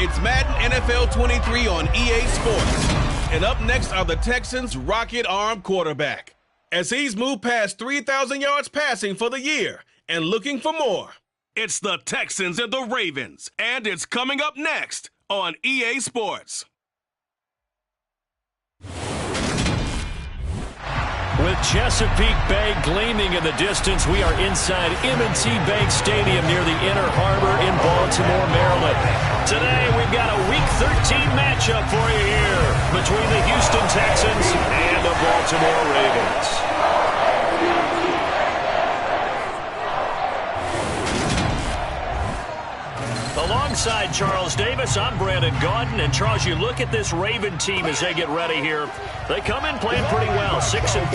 It's Madden NFL 23 on EA Sports. And up next are the Texans' rocket arm quarterback, as he's moved past 3,000 yards passing for the year and looking for more. It's the Texans and the Ravens, and it's coming up next on EA Sports. With Chesapeake Bay gleaming in the distance, we are inside M&T Bank Stadium near the Inner Harbor in Baltimore, Maryland. Today, we've got a Week 13 matchup for you here between the Houston Texans and the Baltimore Ravens. Alongside Charles Davis, I'm Brandon Gaudin. And Charles, you look at this Raven team as they get ready here. They come in playing pretty well, 6-3.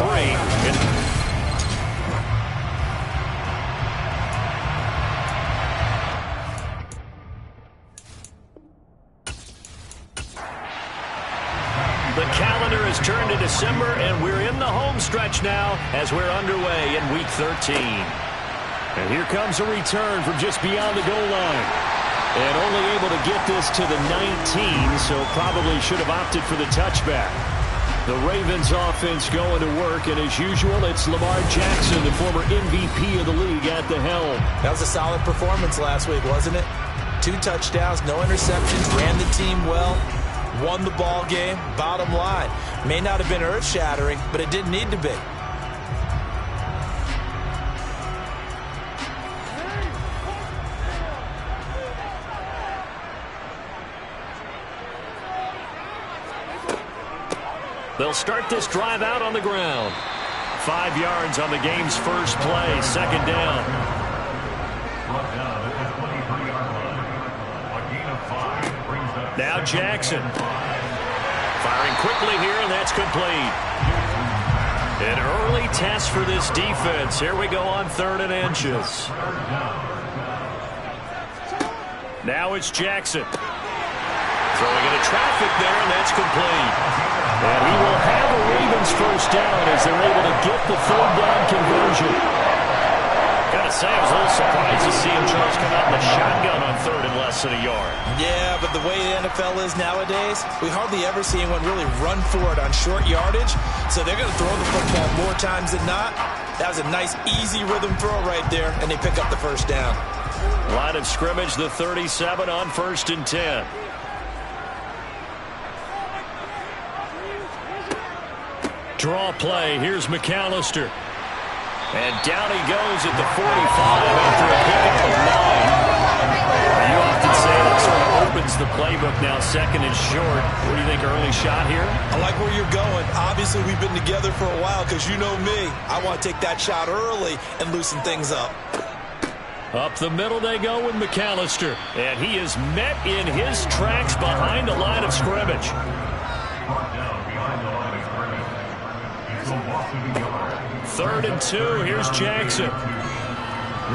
The calendar has turned to December, and we're in the home stretch now as we're underway in Week 13. And here comes a return from just beyond the goal line. And only able to get this to the 19, so probably should have opted for the touchback. The Ravens offense going to work, and as usual, it's Lamar Jackson, the former MVP of the league, at the helm. That was a solid performance last week, wasn't it? 2 touchdowns, no interceptions, ran the team well, won the ball game. Bottom line, may not have been earth-shattering, but it didn't need to be. They'll start this drive out on the ground. 5 yards on the game's first play, second down. Now Jackson. Firing quickly here, and that's complete. An early test for this defense. Here we go on 3rd and inches. Now it's Jackson. Throwing into traffic there, and that's complete. And he will have a Ravens first down as they're able to get the 3rd down conversion. Gotta say, I was a little surprised to see him, Charles, come out in the shotgun on 3rd and less than a yard. Yeah, but the way the NFL is nowadays, we hardly ever see anyone really run for it on short yardage. So they're going to throw the football more times than not. That was a nice, easy rhythm throw right there, and they pick up the first down. Line of scrimmage, the 37 on 1st and 10. Draw play. Here's McAllister. And down he goes at the 45 after a pickup of 9. You often say that sort of opens the playbook now, 2nd and short. What do you think, early shot here? I like where you're going. Obviously, we've been together for a while because you know me. I want to take that shot early and loosen things up. Up the middle they go with McAllister. And he is met in his tracks behind the line of scrimmage. 3rd and 2. Here's Jackson.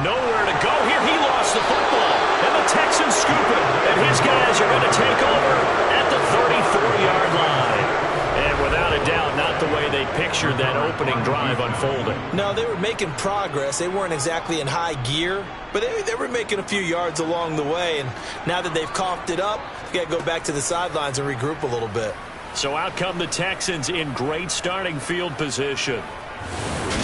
Nowhere to go here. He lost the football. And the Texans scoop it. And his guys are going to take over at the 34-yard line. And without a doubt, not the way they pictured that opening drive unfolding. No, they were making progress. They weren't exactly in high gear, but they were making a few yards along the way. And now that they've coughed it up, you got to go back to the sidelines and regroup a little bit. So out come the Texans in great starting field position.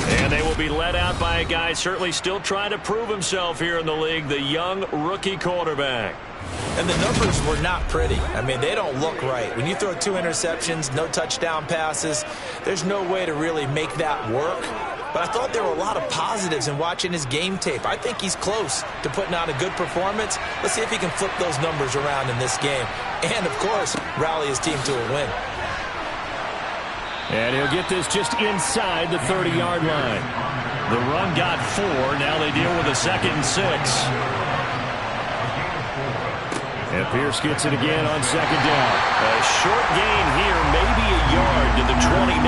And they will be led out by a guy certainly still trying to prove himself here in the league, the young rookie quarterback. And the numbers were not pretty. I mean, they don't look right. When you throw 2 interceptions, no touchdown passes, there's no way to really make that work. But I thought there were a lot of positives in watching his game tape. I think he's close to putting out a good performance. Let's see if he can flip those numbers around in this game. And, of course, rally his team to a win. And he'll get this just inside the 30-yard line. The run got 4. Now they deal with a 2nd and 6. And Pierce gets it again on 2nd down. A short gain here, maybe a yard to the 29.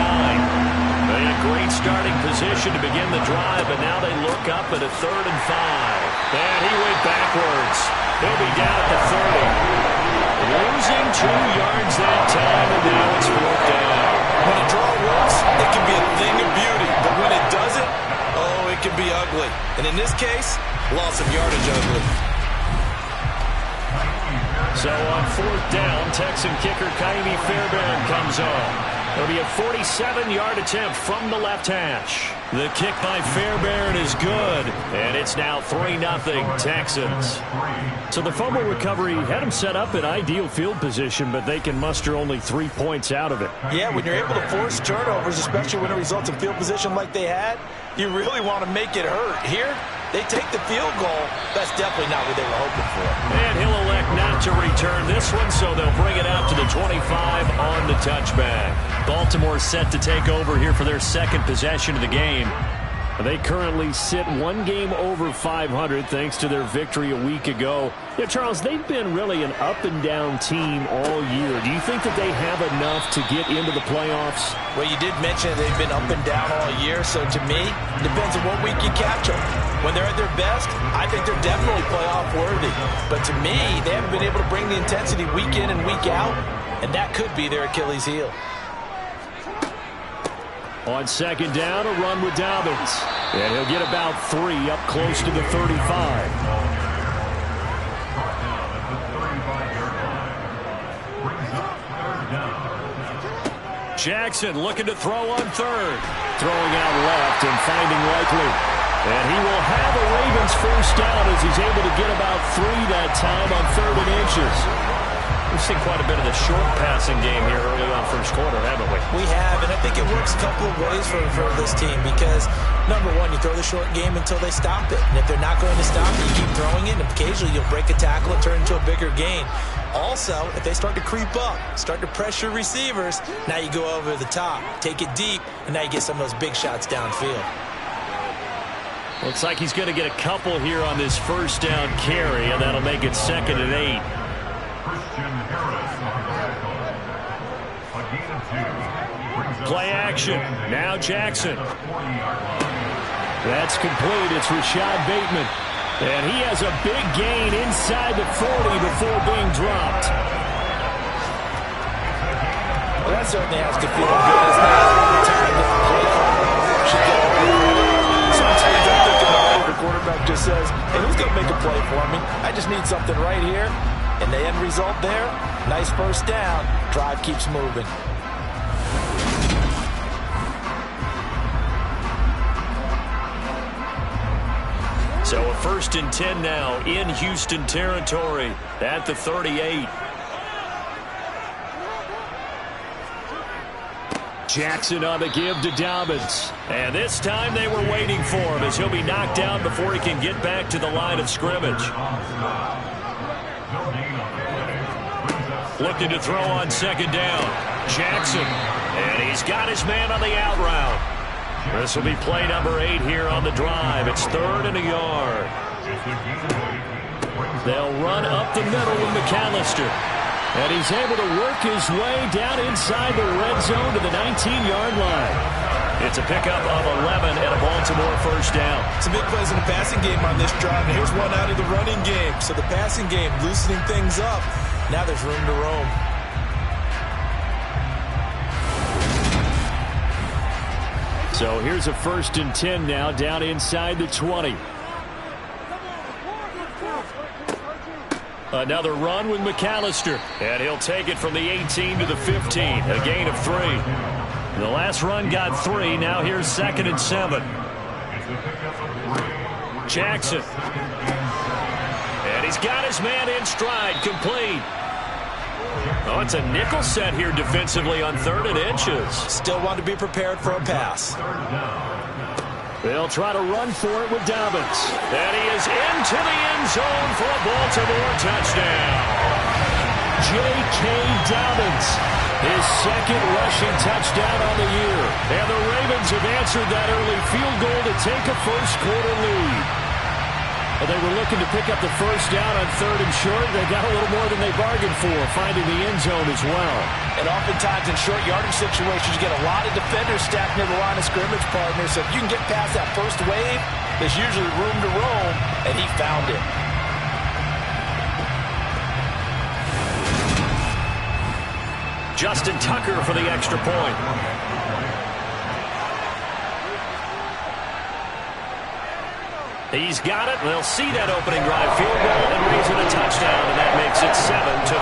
They had a great starting position to begin the drive, but now they look up at a 3rd and 5. And he went backwards. He'll be down at the 30. Losing 2 yards that time, and now it's 4th down. When a draw works, it can be a thing of beauty. But when it doesn't, oh, it can be ugly. And in this case, loss of yardage ugly. So on 4th down, Texan kicker Kaimi Fairbairn comes on. It'll be a 47-yard attempt from the left hash. The kick by Fairbairn is good, and it's now 3-0 Texans. So the fumble recovery had them set up in ideal field position, but they can muster only 3 points out of it. Yeah, when you're able to force turnovers, especially when it results in field position like they had, you really want to make it hurt. Here, they take the field goal. That's definitely not what they were hoping for. And he'll elect not to return this one, so they'll bring it out to the 25 on the touchback. Baltimore set to take over here for their second possession of the game. They currently sit 1 game over 500 thanks to their victory a week ago. Yeah, Charles, they've been really an up-and-down team all year. Do you think that they have enough to get into the playoffs? Well, you did mention they've been up and down all year, so to me, it depends on what week you catch them. When they're at their best, I think they're definitely playoff worthy. But to me, they haven't been able to bring the intensity week in and week out, and that could be their Achilles heel. On 2nd down, a run with Dobbins. And he'll get about 3 up close to the 35. Jackson looking to throw on 3rd. Throwing out left and finding Likely. And he will have a Ravens first down as he's able to get about 3 that time on 3rd and inches. We've seen quite a bit of the short passing game here early on first quarter, haven't we? We have, and I think it works a couple of ways for this team because, number one, you throw the short game until they stop it. And if they're not going to stop it, you keep throwing it, and occasionally you'll break a tackle and turn into a bigger gain. Also, if they start to creep up, start to pressure receivers, now you go over the top, take it deep, and now you get some of those big shots downfield. Looks like he's going to get a couple here on this first down carry, and that'll make it 2nd and 8. Play action. Now Jackson. That's complete. It's Rashad Bateman. And he has a big gain inside the 40 before being dropped. Well, that certainly has to feel good. It's not every time that the play caller should get all the credit. Sometimes I think about the quarterback just says, hey, who's going to make a play for me? I just need something right here. And the end result there, nice first down. Drive keeps moving. So a 1st and 10 now in Houston territory at the 38. Jackson on the give to Dobbins. And this time they were waiting for him as he'll be knocked down before he can get back to the line of scrimmage. Looking to throw on 2nd down. Jackson. And he's got his man on the out route. This will be play number 8 here on the drive. It's 3rd and a yard. They'll run up the middle with McAllister. And he's able to work his way down inside the red zone to the 19-yard line. It's a pickup of 11 and a Baltimore first down. Some big plays in the passing game on this drive. And here's one out of the running game. So the passing game loosening things up. Now there's room to roam. So here's a 1st and 10 now down inside the 20. Another run with McAllister. And he'll take it from the 18 to the 15. A gain of 3. The last run got 3. Now here's 2nd and 7. Jackson. And he's got his man in stride. Complete. Oh, it's a nickel set here defensively on 3rd and inches. Still want to be prepared for a pass. They'll try to run for it with Dobbins. And he is into the end zone for a Baltimore touchdown. J.K. Dobbins, his 2nd rushing touchdown on the year. And the Ravens have answered that early field goal to take a first quarter lead. Well, they were looking to pick up the first down on 3rd and short. They got a little more than they bargained for, finding the end zone as well. And oftentimes in short yardage situations, you get a lot of defenders stacked near the line of scrimmage, partner. So if you can get past that first wave, there's usually room to roam, and he found it. Justin Tucker for the extra point. He's got it. They'll see that opening drive field goal and raise it a touchdown, and that makes it 7-0.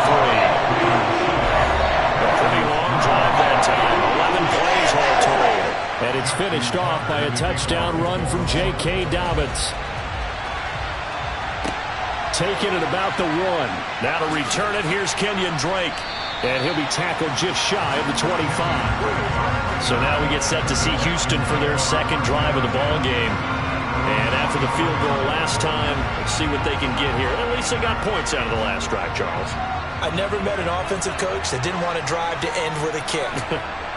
finished off by a touchdown run from J.K. Dobbins. Taking it about the 1. Now to return it, here's Kenyon Drake. And he'll be tackled just shy of the 25. So now we get set to see Houston for their second drive of the ball game. And after the field goal last time, let's see what they can get here. At least they got points out of the last drive, Charles. I never met an offensive coach that didn't want to drive to end with a kick.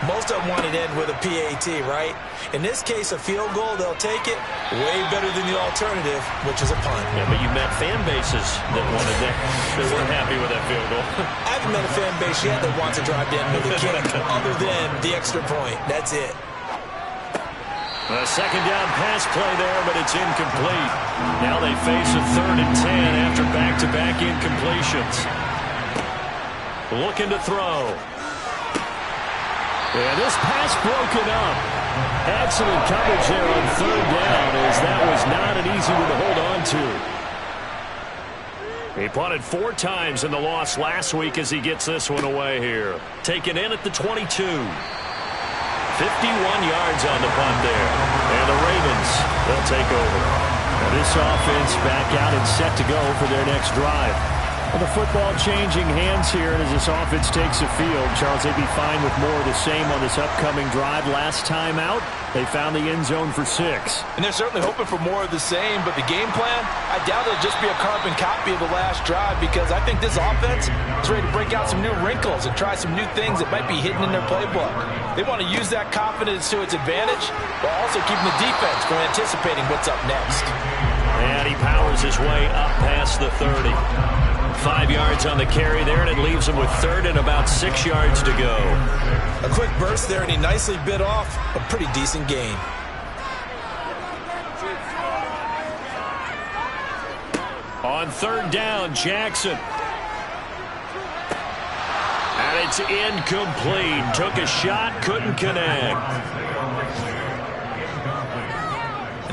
Most of them want to end with a PAT, right? In this case, a field goal, they'll take it. Way better than the alternative, which is a punt. Yeah, but you met fan bases that wanted that. They weren't happy with that field goal. I haven't met a fan base yet that wants to drive to end with a kick other than the extra point. That's it. A second down pass play there, but it's incomplete. Now they face a 3rd and 10 after back-to-back incompletions. Looking to throw. And this pass broken up. Excellent coverage there on 3rd down, as that was not an easy one to hold on to. He punted 4 times in the loss last week as he gets this one away here. Taken in at the 22. 51 yards on the punt there. And the Ravens, they'll take over. Now this offense back out and set to go for their next drive. Well, the football changing hands here, and as this offense takes the field, Charles, they'd be fine with more of the same on this upcoming drive. Last time out, they found the end zone for 6. And they're certainly hoping for more of the same, but the game plan, I doubt it'll just be a carbon copy of the last drive, because I think this offense is ready to break out some new wrinkles and try some new things that might be hidden in their playbook. They want to use that confidence to its advantage, while also keeping the defense from anticipating what's up next. And he powers his way up past the 30. 5 yards on the carry there, and it leaves him with 3rd and about 6 yards to go. A quick burst there, and he nicely bit off a pretty decent gain. On 3rd down, Jackson. And it's incomplete. Took a shot, couldn't connect.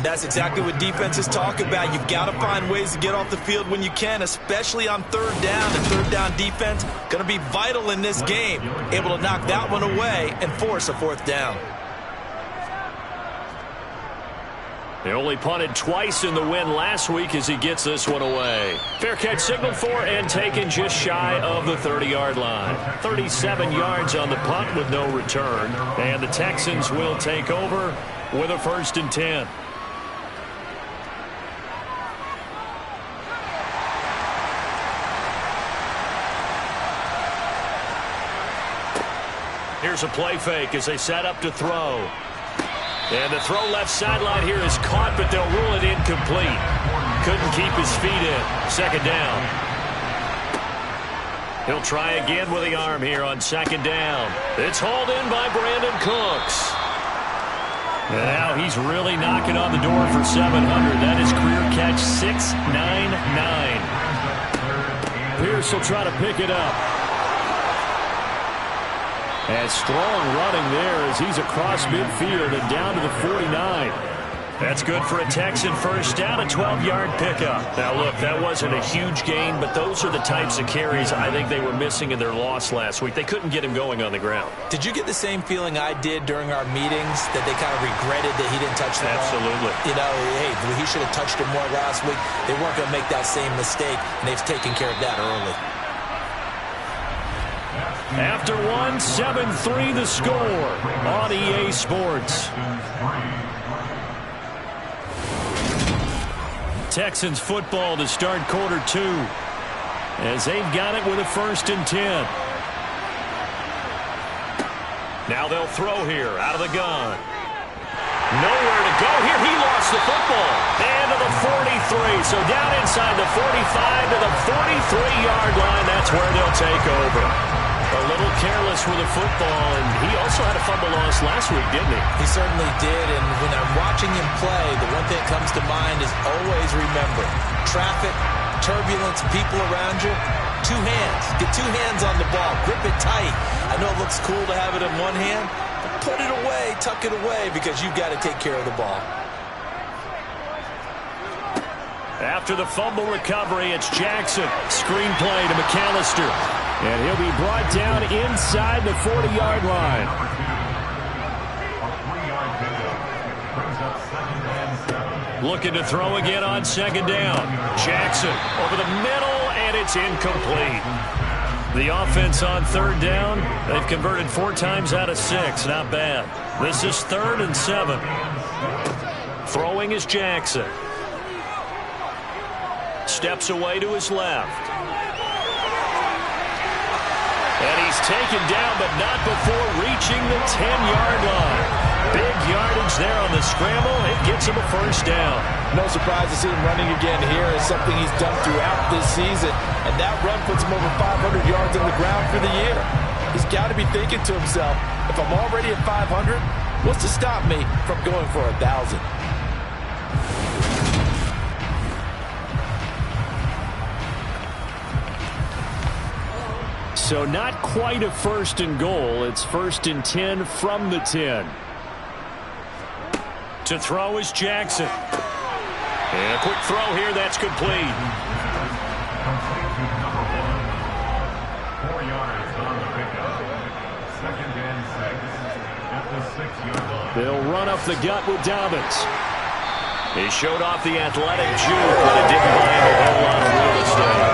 That's exactly what defenses talk about. You've got to find ways to get off the field when you can, especially on 3rd down. And 3rd down defense going to be vital in this game. Able to knock that one away and force a 4th down. They only punted twice in the win last week as he gets this one away. Fair catch signaled for and taken just shy of the 30-yard line. 37 yards on the punt with no return. And the Texans will take over with a 1st and 10. Here's a play fake as they set up to throw. And the throw left sideline here is caught, but they'll rule it incomplete. Couldn't keep his feet in. 2nd down. He'll try again with the arm here on 2nd down. It's hauled in by Brandon Cooks. And now he's really knocking on the door for 700. That is career catch 699. Pierce will try to pick it up. And strong running there as he's across midfield and down to the 49. That's good for a Texan 1st down, a 12-yard pickup. Now, look, that wasn't a huge gain, but those are the types of carries I think they were missing in their loss last week. They couldn't get him going on the ground. Did you get the same feeling I did during our meetings, that they kind of regretted that he didn't touch the ball? Absolutely. You know, hey, he should have touched it more last week. They weren't going to make that same mistake, and they've taken care of that early. After 1, 7-3 the score on EA Sports. Texans football to start quarter 2 as they've got it with a 1st and 10. Now they'll throw here out of the gun. Nowhere to go here. He lost the football. And to the 43. So down inside the 45 to the 43-yard line. That's where they'll take over. A little careless with the football, and he also had a fumble loss last week, didn't he? He certainly did, and when I'm watching him play, the one thing that comes to mind is always remember, traffic, turbulence, people around you, 2 hands. Get 2 hands on the ball. Grip it tight. I know it looks cool to have it in one hand, but put it away, tuck it away, because you've got to take care of the ball. After the fumble recovery, it's Jackson. Screenplay to McAllister. And he'll be brought down inside the 40-yard line. Looking to throw again on second down. Jackson over the middle, and it's incomplete. The offense on third down, they've converted 4 times out of 6. Not bad. This is 3rd and 7. Throwing is Jackson. Steps away to his left. And he's taken down, but not before reaching the 10-yard line. Big yardage there on the scramble. It gets him a first down. No surprise to see him running again here. It's something he's done throughout this season. And that run puts him over 500 yards on the ground for the year. He's got to be thinking to himself, if I'm already at 500, what's to stop me from going for 1,000? So not quite a 1st and goal. It's 1st and 10 from the 10. To throw is Jackson. And a quick throw here. That's complete. 4 yards on the pickup. 2nd and 6 at the 6-yard line. They'll run up the gut with Dobbins. He showed off the athletic juke, but it didn't buy him a whole lot of real estate.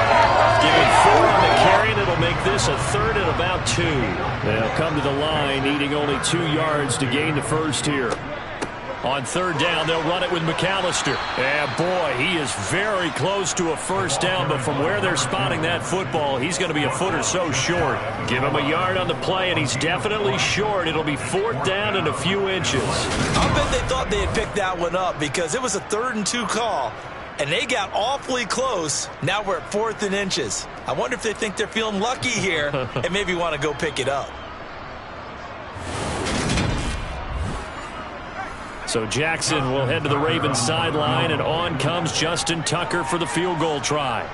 Giving 4 on the carry, and it'll make this a 3rd and about 2. They'll come to the line, needing only 2 yards to gain the first here. On 3rd down, they'll run it with McAllister. And boy, he is very close to a first down, but from where they're spotting that football, he's going to be a foot or so short. Give him a yard on the play, and he's definitely short. It'll be 4th down and a few inches. I bet they thought they had picked that one up because it was a 3rd and 2 call, and they got awfully close. Now we're at 4th and inches. I wonder if they think they're feeling lucky here and maybe want to go pick it up. So Jackson will head to the Ravens sideline, and on comes Justin Tucker for the field goal try.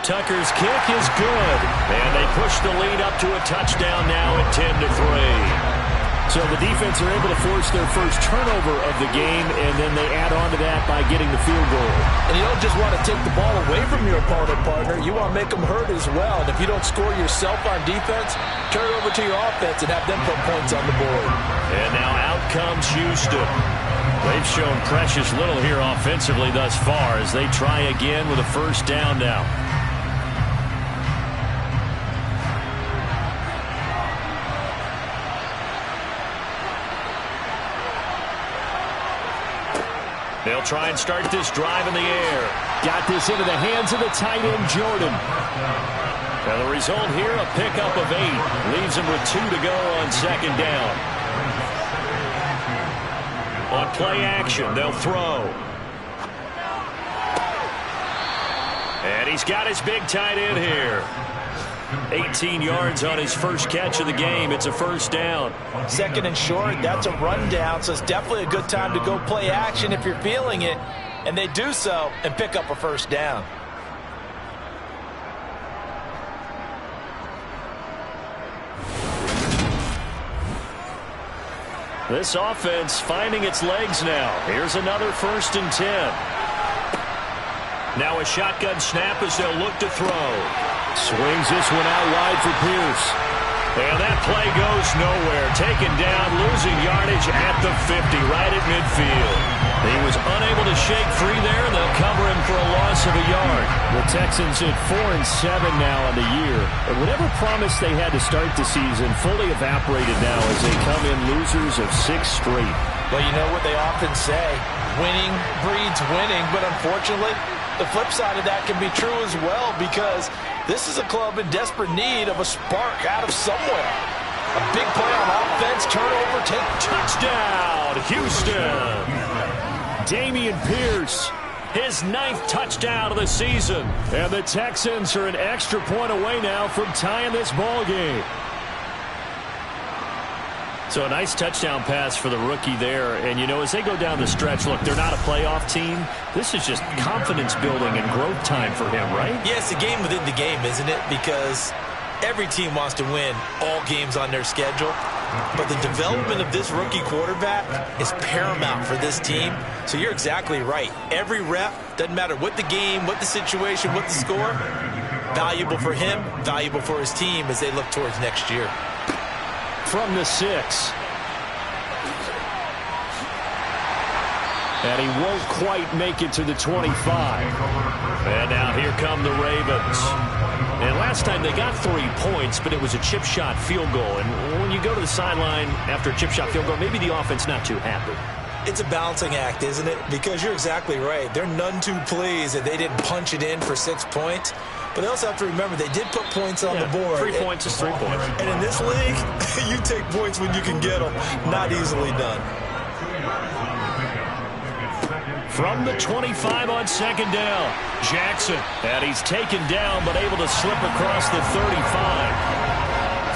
Tucker's kick is good, and they push the lead up to a touchdown now at 10-3. So the defense are able to force their first turnover of the game, and then they add on to that by getting the field goal. And you don't just want to take the ball away from your opponent, partner. You want to make them hurt as well. And if you don't score yourself on defense, turn it over to your offense and have them put points on the board. And now out comes Houston. They've shown precious little here offensively thus far as they try again with a first down now. They'll try and start this drive in the air. Got this into the hands of the tight end, Jordan. Now the result here, a pickup of 8. Leaves him with 2 to go on second down. On play action, they'll throw. And he's got his big tight end here. 18 yards on his first catch of the game. It's a first down. 2nd and short, that's a rundown, so it's definitely a good time to go play action if you're feeling it. And they do so and pick up a first down. This offense finding its legs now. Here's another 1st and 10. Now a shotgun snap as they'll look to throw. Swings this one out wide for Pierce. And that play goes nowhere. Taken down, losing yardage at the 50, right at midfield. He was unable to shake free there, and they'll cover him for a loss of a yard. The Texans at 4-7 now on the year. And whatever promise they had to start the season fully evaporated now as they come in losers of 6 straight. Well, you know what they often say, winning breeds winning, but unfortunately, the flip side of that can be true as well because this is a club in desperate need of a spark out of somewhere. A big play on offense, turnover, take touchdown, Houston. Dameon Pierce, his 9th touchdown of the season. And the Texans are an extra point away now from tying this ball game. So a nice touchdown pass for the rookie there. And, you know, as they go down the stretch, look, they're not a playoff team. This is just confidence building and growth time for him, right? Yeah, it's a game within the game, isn't it? Because every team wants to win all games on their schedule. But the development of this rookie quarterback is paramount for this team. So you're exactly right. Every rep, doesn't matter what the game, what the situation, what the score, valuable for him, valuable for his team as they look towards next year. From the 6. And he won't quite make it to the 25. And now here come the Ravens. And last time they got 3 points, but it was a chip shot field goal. And when you go to the sideline after a chip shot field goal, maybe the offense not too happy. It's a balancing act, isn't it? Because you're exactly right. They're none too pleased that they didn't punch it in for 6 points. But they also have to remember they did put points on the board. 3 points is 3 points. And in this league, you take points when you can get them. Not easily done. From the 25 on second down, Jackson. And he's taken down, but able to slip across the 35.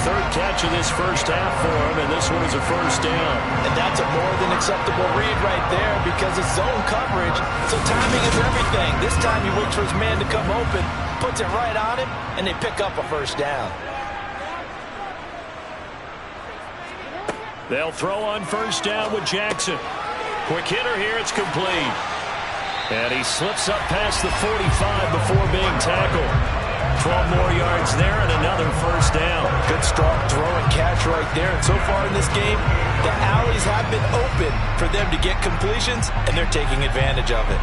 Third catch of this first half for him, and this one is a first down. And that's a more than acceptable read right there because it's zone coverage, so timing is everything. This time he waits for his man to come open, puts it right on him, and they pick up a first down. They'll throw on first down with Jackson. Quick hitter here, it's complete. And he slips up past the 45 before being tackled. 12 more yards there and another first down. Good strong throw and catch right there. And so far in this game, the alleys have been open for them to get completions, and they're taking advantage of it.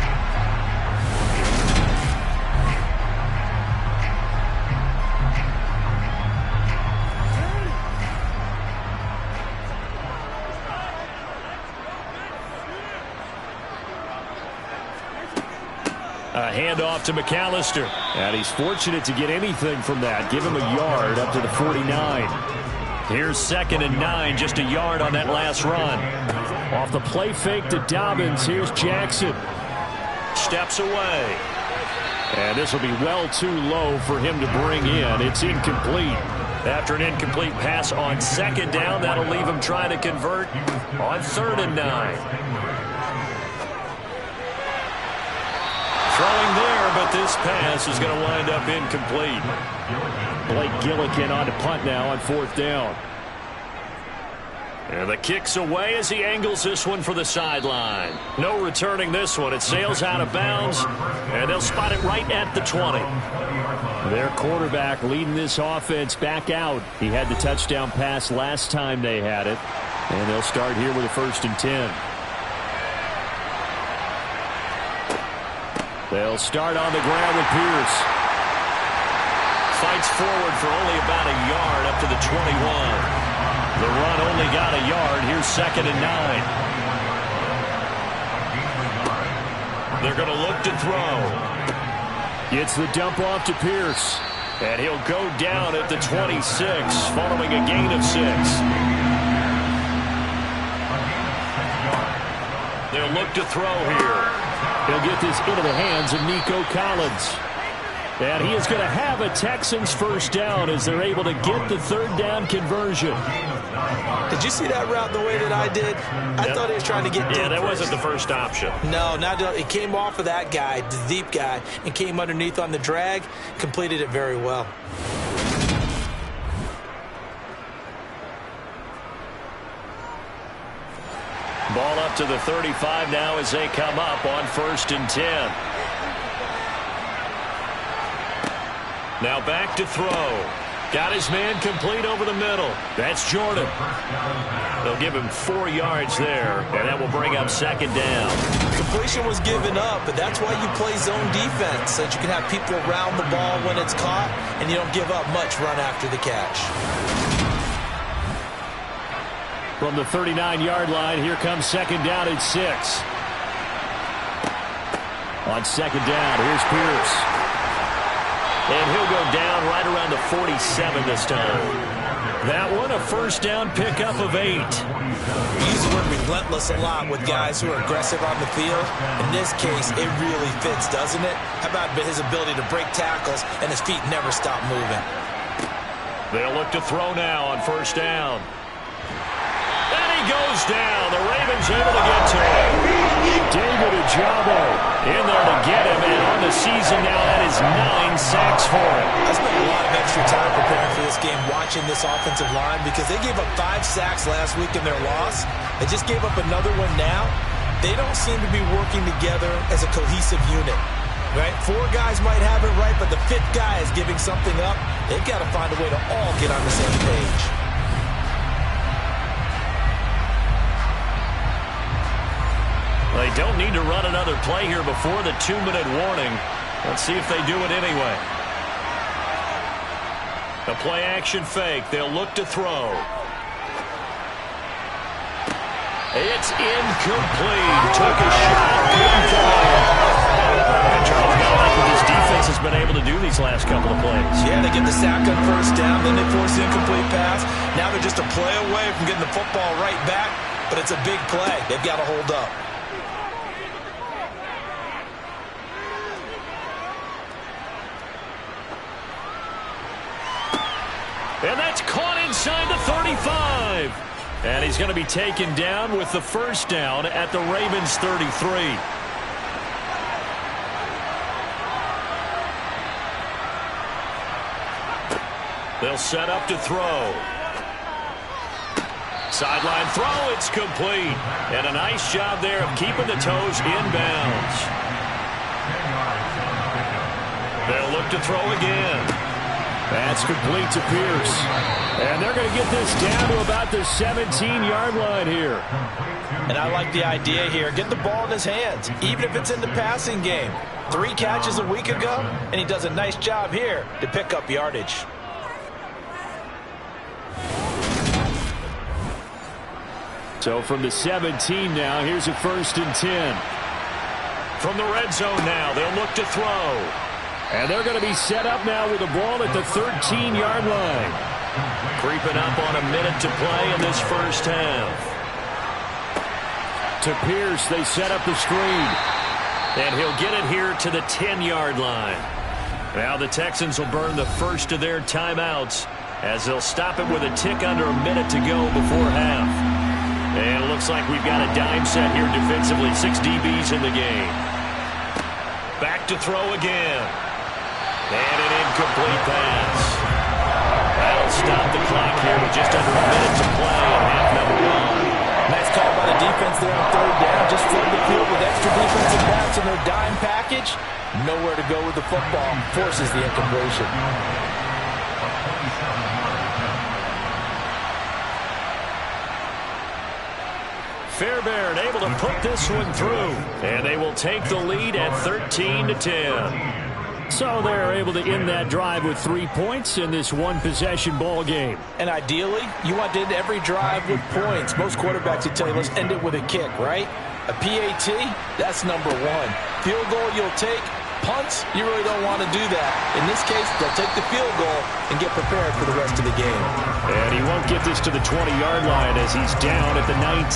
A handoff to McAllister. And he's fortunate to get anything from that. Give him a yard up to the 49. Here's 2nd and 9, just a yard on that last run. Off the play fake to Dobbins, here's Jackson. Steps away. And this will be well too low for him to bring in. It's incomplete. After an incomplete pass on second down, that'll leave him trying to convert on 3rd and 9. Throwing there, but this pass is going to wind up incomplete. Blake Gillikin on to punt now on 4th down. And the kick's away as he angles this one for the sideline. No returning this one. It sails out of bounds, and they'll spot it right at the 20. Their quarterback leading this offense back out. He had the touchdown pass last time they had it. And they'll start here with a 1st and 10. They'll start on the ground with Pierce. Fights forward for only about a yard up to the 21. The run only got a yard. Here's 2nd and 9. They're going to look to throw. Gets the dump off to Pierce. And he'll go down at the 26 following a gain of 6. They'll look to throw here. He'll get this into the hands of Nico Collins. And he is going to have a Texans first down as they're able to get the 3rd down conversion. Did you see that route the way that I did? I thought he was trying to get deep. Yeah, that first. wasn't the first option. No, it came off of that guy, the deep guy, and came underneath on the drag, completed it very well. Ball up to the 35 now as they come up on 1st and 10. Now back to throw. Got his man complete over the middle. That's Jordan. They'll give him 4 yards there, and that will bring up 2nd down. Completion was given up, but that's why you play zone defense, so that you can have people around the ball when it's caught, and you don't give up much run after the catch. From the 39-yard line, here comes 2nd down at 6. On 2nd down, here's Pierce. And he'll go down right around the 47 this time. That one, a first down pickup of 8. We use the word relentless a lot with guys who are aggressive on the field. In this case, it really fits, doesn't it? How about his ability to break tackles and his feet never stop moving? They'll look to throw now on first down. And he goes down. The Ravens able to get to him. David Ojabo in there to get him. And on the season now, that is 9 sacks for him. I spent a lot of extra time preparing for this game, watching this offensive line, because they gave up 5 sacks last week in their loss. They just gave up another one now. They don't seem to be working together as a cohesive unit. Right? 4 guys might have it right, but the 5th guy is giving something up. They've got to find a way to all get on the same page. they don't need to run another play here before the 2-minute warning. Let's see if they do it anyway. A play-action fake. They'll look to throw. It's incomplete. Took a shot. Couldn't fall. And Charles, got to like what this defense has been able to do these last couple of plays. Yeah, they get the sack on first down, then they force the incomplete pass. Now they're just a play away from getting the football right back, but it's a big play. They've got to hold up. And that's caught inside the 35. And he's going to be taken down with the first down at the Ravens' 33. They'll set up to throw. Sideline throw, it's complete. And a nice job there of keeping the toes inbounds. They'll look to throw again. That's complete to Pierce. And they're going to get this down to about the 17-yard line here. And I like the idea here. Get the ball in his hands, even if it's in the passing game. 3 catches a week ago, and he does a nice job here to pick up yardage. So from the 17 now, here's a 1st and 10. From the red zone now, they'll look to throw. And they're going to be set up now with the ball at the 13-yard line. Creeping up on a minute to play in this first half. To Pierce, they set up the screen. And he'll get it here to the 10-yard line. Now the Texans will burn the first of their timeouts as they'll stop it with a tick under a minute to go before half. And it looks like we've got a dime set here defensively. 6 DBs in the game. Back to throw again. And an incomplete pass. That'll stop the clock here with just under a minute to play in half number 1. Nice call by the defense there on 3rd down. Just flood the field with extra defensive backs in their dime package. Nowhere to go with the football. Forces the incompletion. Fairbairn able to put this one through. And they will take the lead at 13-10. So they're able to end that drive with 3 points in this one-possession ball game. And ideally, you want to end every drive with points. Most quarterbacks would tell you, let's end it with a kick, right? A PAT, that's number 1. Field goal you'll take. Punts, you really don't want to do that. In this case, they'll take the field goal and get prepared for the rest of the game. And he won't get this to the 20-yard line as he's down at the 19.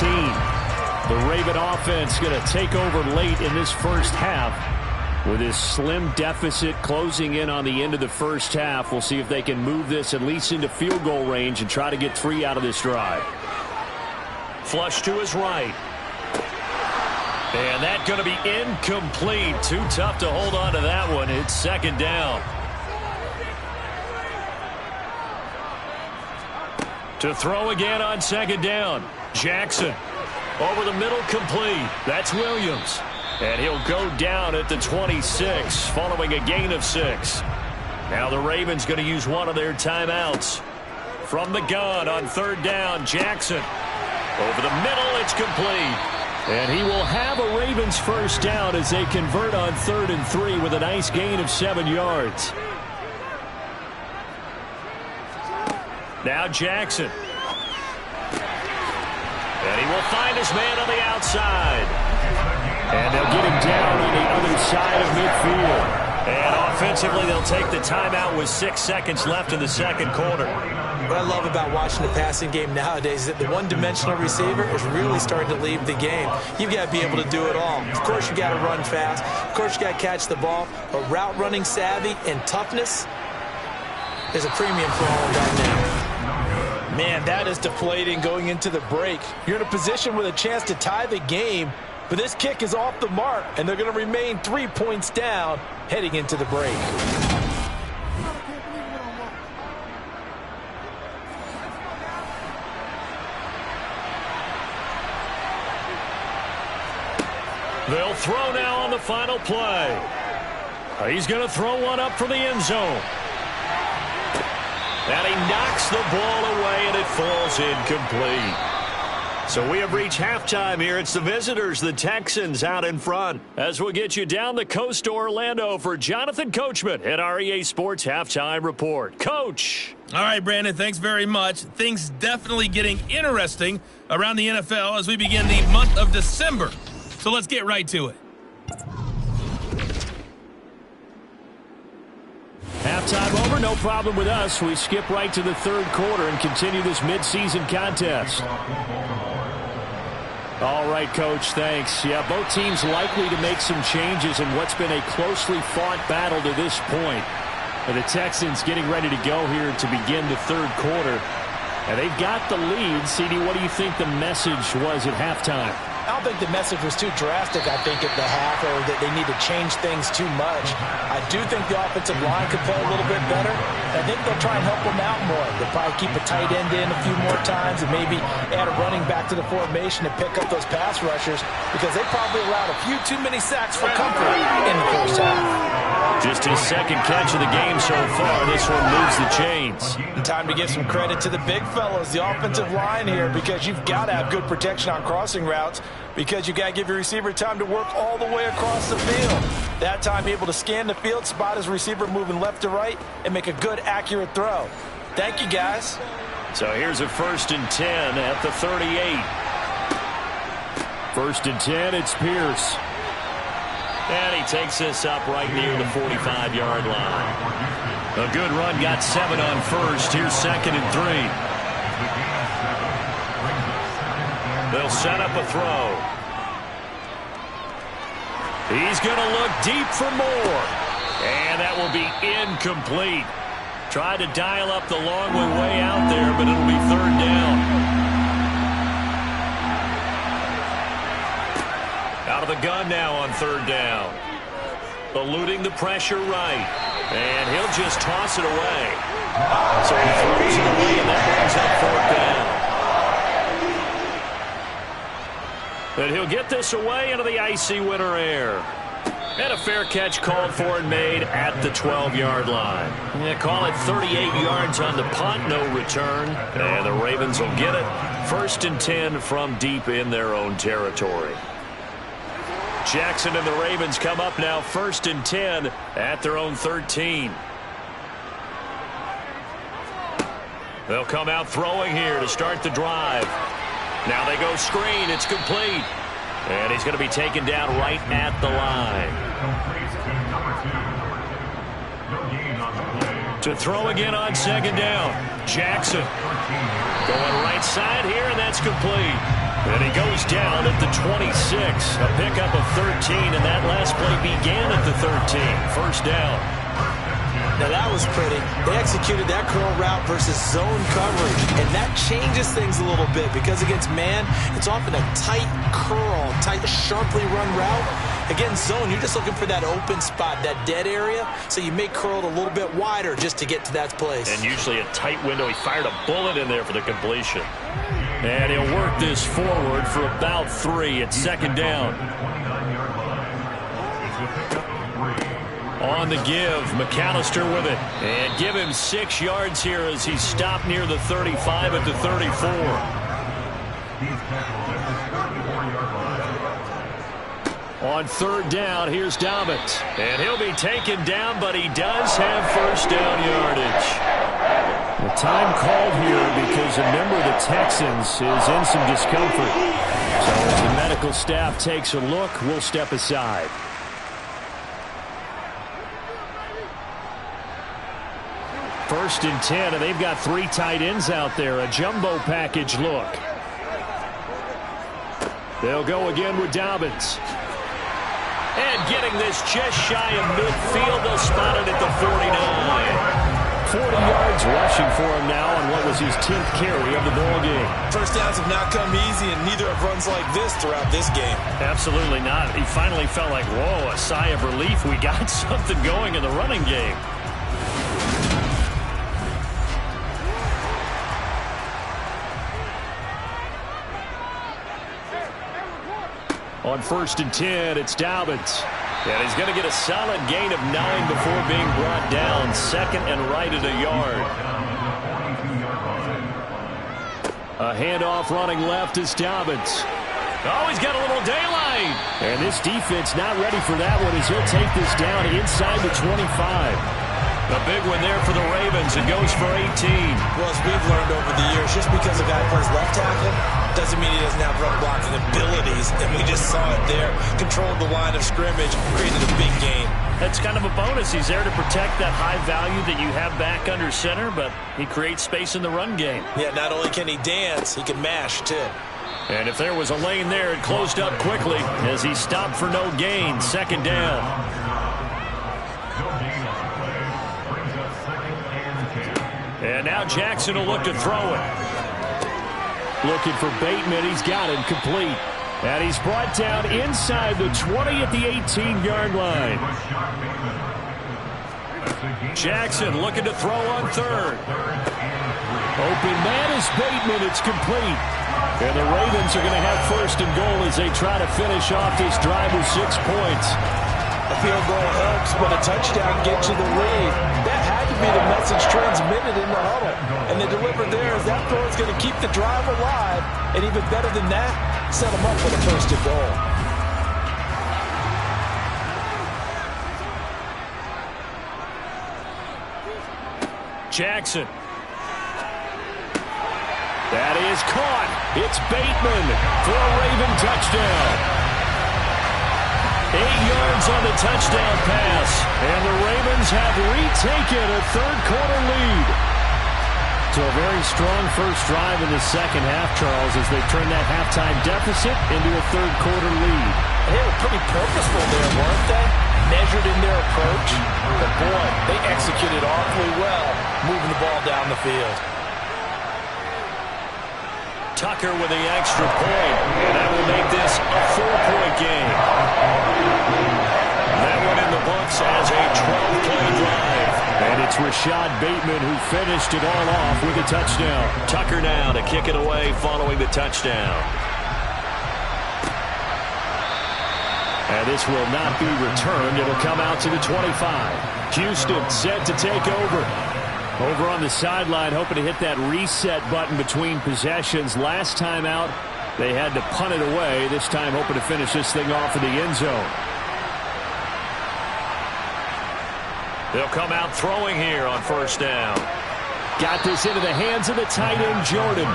The Raven offense going to take over late in this first half. With this slim deficit closing in on the end of the first half, we'll see if they can move this at least into field goal range and try to get 3 out of this drive. Flush to his right. And that's going to be incomplete. Too tough to hold on to that one. It's 2nd down. To throw again on 2nd down. Jackson over the middle, complete. That's Williams. And he'll go down at the 26 following a gain of 6. Now the Ravens going to use one of their timeouts. From the gun on 3rd down, Jackson. Over the middle, it's complete. And he will have a Ravens first down as they convert on 3rd and 3 with a nice gain of 7 yards. Now Jackson. And he will find his man on the outside. And they'll get him down on the other side of midfield. And offensively, they'll take the timeout with 6 seconds left in the 2nd quarter. What I love about watching the passing game nowadays is that the one-dimensional receiver is really starting to leave the game. You've got to be able to do it all. Of course, you got to run fast. Of course, you got to catch the ball. But route running savvy and toughness is a premium for all of that now. Man, that is deflating going into the break. You're in a position with a chance to tie the game, but this kick is off the mark, and they're going to remain 3 points down heading into the break. They'll throw now on the final play. He's going to throw one up for the end zone. And he knocks the ball away, and it falls incomplete. So we have reached halftime here. It's the visitors, the Texans, out in front. As we'll get you down the coast to Orlando for Jonathan Coachman at our EA Sports Halftime Report. Coach. All right, Brandon, thanks very much. Things definitely getting interesting around the NFL as we begin the month of December. So let's get right to it. Halftime over, no problem with us. We skip right to the third quarter and continue this midseason contest. All right, Coach, thanks. Yeah, both teams likely to make some changes in what's been a closely fought battle to this point. And the Texans getting ready to go here to begin the third quarter. And they've got the lead. CD, what do you think the message was at halftime? I don't think the message was too drastic, I think, at the half, or that they need to change things too much. I do think the offensive line could play a little bit better. I think they'll try and help them out more. They'll probably keep a tight end in a few more times and maybe add a running back to the formation to pick up those pass rushers, because they probably allowed a few too many sacks for comfort in the first half. Just his second catch of the game so far. This one moves the chains. And time to give some credit to the big fellas, the offensive line here, because you've got to have good protection on crossing routes, because you got to give your receiver time to work all the way across the field. That time able to scan the field, spot his receiver moving left to right, and make a good, accurate throw. Thank you, guys. So here's a 1st and 10 at the 38. 1st and 10, it's Pierce. And he takes this up right near the 45-yard line. A good run, got 7 on first. Here's 2nd and 3. They'll set up a throw. He's going to look deep for more. And that will be incomplete. Tried to dial up the long way out there, but it'll be 3rd down. Out of the gun now on 3rd down. Eluding the pressure right. And he'll just toss it away. So he throws it away, and that brings up 4th down. But he'll get this away into the icy winter air. And a fair catch called for and made at the 12-yard line. Yeah, call it 38 yards on the punt, no return. And the Ravens will get it. 1st and 10 from deep in their own territory. Jackson and the Ravens come up now 1st and 10 at their own 13. They'll come out throwing here to start the drive. Now they go screen. It's complete. And he's going to be taken down right at the line. To throw again on 2nd down. Jackson going right side here, and that's complete. And he goes down at the 26. A pickup of 13, and that last play began at the 13. 1st down. Now that was pretty. They executed that curl route versus zone coverage, and that changes things a little bit, because against man, it's often a tight curl, tight, sharply run route. Against zone, you're just looking for that open spot, that dead area, so you may curl it a little bit wider just to get to that place. And usually a tight window. He fired a bullet in there for the completion. And he'll work this forward for about 3 at 2nd down. On the give, McAllister with it. And give him 6 yards here as he stopped near the 35 at the 34. On 3rd down, here's Dobbins. And he'll be taken down, but he does have 1st down yardage. The time called here because a member of the Texans is in some discomfort. So as the medical staff takes a look, we'll step aside. First and 10, and they've got 3 tight ends out there. A jumbo package look. They'll go again with Dobbins. And getting this just shy of midfield, they'll spot it at the 49. 40 yards rushing for him now on what was his 10th carry of the ball game. First downs have not come easy, and neither have runs like this throughout this game. Absolutely not. He finally felt like, whoa, a sigh of relief. We got something going in the running game. On 1st and 10, it's Dobbins. And he's going to get a solid gain of 9 before being brought down. 2nd and right at a yard. A handoff running left is Dobbins. Oh, he's got a little daylight. And this defense not ready for that one as he'll take this down inside the 25. A big one there for the Ravens. It goes for 18. Well, as we've learned over the years, just because a guy plays left tackle doesn't mean he doesn't have run blocking abilities. And we just saw it there. Controlled the line of scrimmage, created a big gain. That's kind of a bonus. He's there to protect that high value that you have back under center, but he creates space in the run game. Yeah, not only can he dance, he can mash, too. And if there was a lane there, it closed up quickly as he stopped for no gain. Second down. And now Jackson will look to throw it. Looking for Bateman. He's got him complete. And he's brought down inside the 20 at the 18-yard line. Jackson looking to throw on third. Open man is Bateman. It's complete. And the Ravens are going to have first and goal as they try to finish off this drive with 6 points. A field goal helps, but a touchdown gets you the lead. That had to be the message transmitted in the huddle. And they delivered there as that throw is going to keep the drive alive. And even better than that, set them up for the first and goal. Jackson. That is caught. It's Bateman for a Raven touchdown. 8 yards on the touchdown pass. And the Ravens have retaken a third-quarter lead. So a very strong first drive in the second half, Charles, as they turn that halftime deficit into a third-quarter lead. They were pretty purposeful there, weren't they? Measured in their approach. But, boy, they executed awfully well, moving the ball down the field. Tucker with the extra point, and that will make this a 4-point game. That one in the books as a 12-play drive. And it's Rashad Bateman who finished it all off with a touchdown. Tucker now to kick it away following the touchdown. And this will not be returned. It'll come out to the 25. Houston set to take over. Over on the sideline, hoping to hit that reset button between possessions. Last time out, they had to punt it away. This time, hoping to finish this thing off in the end zone. They'll come out throwing here on first down. Got this into the hands of the tight end, Jordan.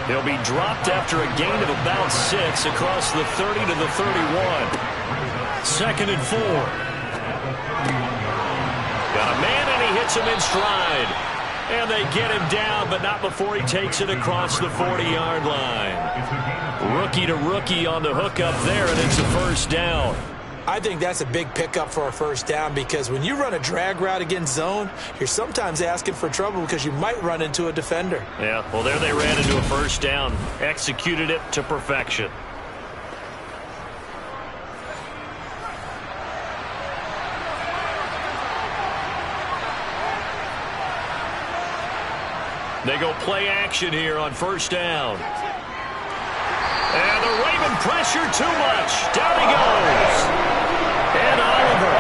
He'll be dropped after a gain of about 6 across the 30 to the 31. Second and 4. Got a man, and he hits him in stride. And they get him down, but not before he takes it across the 40-yard line. Rookie to rookie on the hookup there, and it's a first down. I think that's a big pickup for a first down because when you run a drag route against zone, you're sometimes asking for trouble because you might run into a defender. Yeah, well, there they ran into a first down. Executed it to perfection. They go play action here on first down. And the Raven pressure too much. Down he goes. And Oliver.